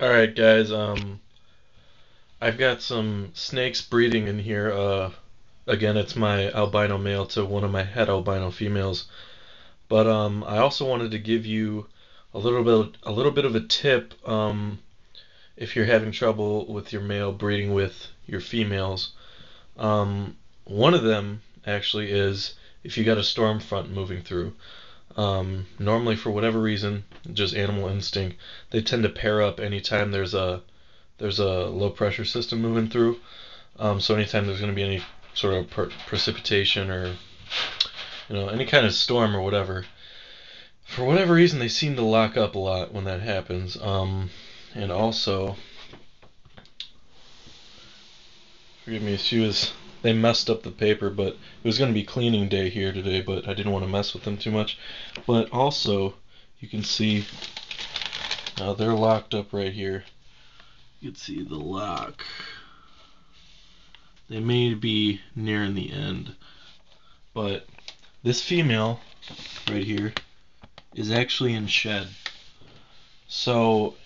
Alright guys, I've got some snakes breeding in here. Again, it's my albino male to one of my het albino females. But I also wanted to give you a little bit of a tip if you're having trouble with your male breeding with your females. One of them actually is if you got a storm front moving through. Normally, for whatever reason, just animal instinct, they tend to pair up anytime there's a low pressure system moving through. So anytime there's going to be any sort of precipitation or any kind of storm or whatever, for whatever reason they seem to lock up a lot when that happens. And also, forgive me, they messed up the paper, but it was going to be cleaning day here today, but I didn't want to mess with them too much. But also, you can see they're locked up right here. You can see the lock. They may be nearing the end, but this female right here is actually in shed. So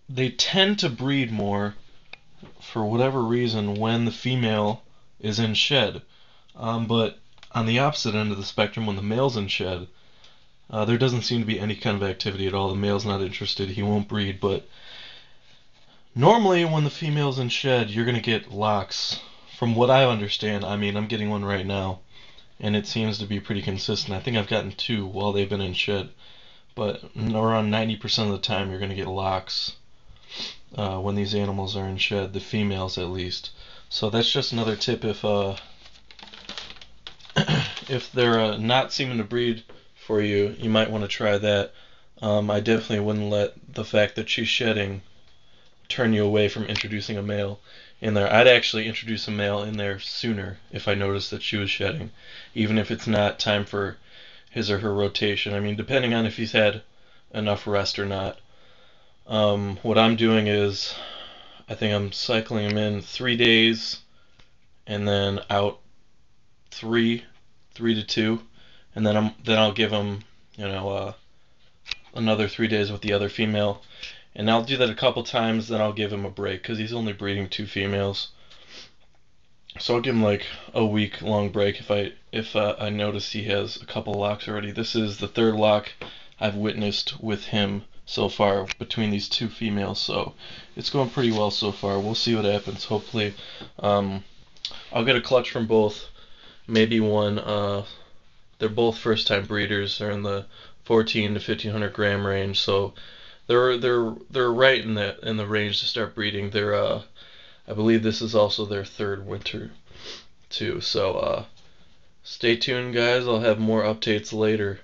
they tend to breed more for whatever reason when the female is in shed. But on the opposite end of the spectrum, when the male's in shed, there doesn't seem to be any kind of activity at all. The male's not interested, he won't breed. But normally, when the female's in shed, you're going to get locks. From what I understand, I mean, I'm getting one right now, and it seems to be pretty consistent. I think I've gotten two while they've been in shed, but around 90% of the time you're going to get locks when these animals are in shed, the females at least. So that's just another tip if they're not seeming to breed for you, you might want to try that. I definitely wouldn't let the fact that she's shedding turn you away from introducing a male in there. I'd actually introduce a male in there sooner if I noticed that she was shedding, even if it's not time for his or her rotation. I mean, depending on if he's had enough rest or not. What I'm doing is, I think I'm cycling him in 3 days and then out three, 3 to 2, and then I'll give him, another 3 days with the other female, and I'll do that a couple times. Then I'll give him a break because he's only breeding two females. So I'll give him like a week long break if I notice he has a couple locks already. This is the third lock I've witnessed with him so far between these two females, so it's going pretty well so far. We'll see what happens. Hopefully, I'll get a clutch from both. Maybe one. They're both first-time breeders. They're in the 14 to 1500 gram range, so they're right in the range to start breeding. I believe this is also their third winter too. So stay tuned, guys. I'll have more updates later.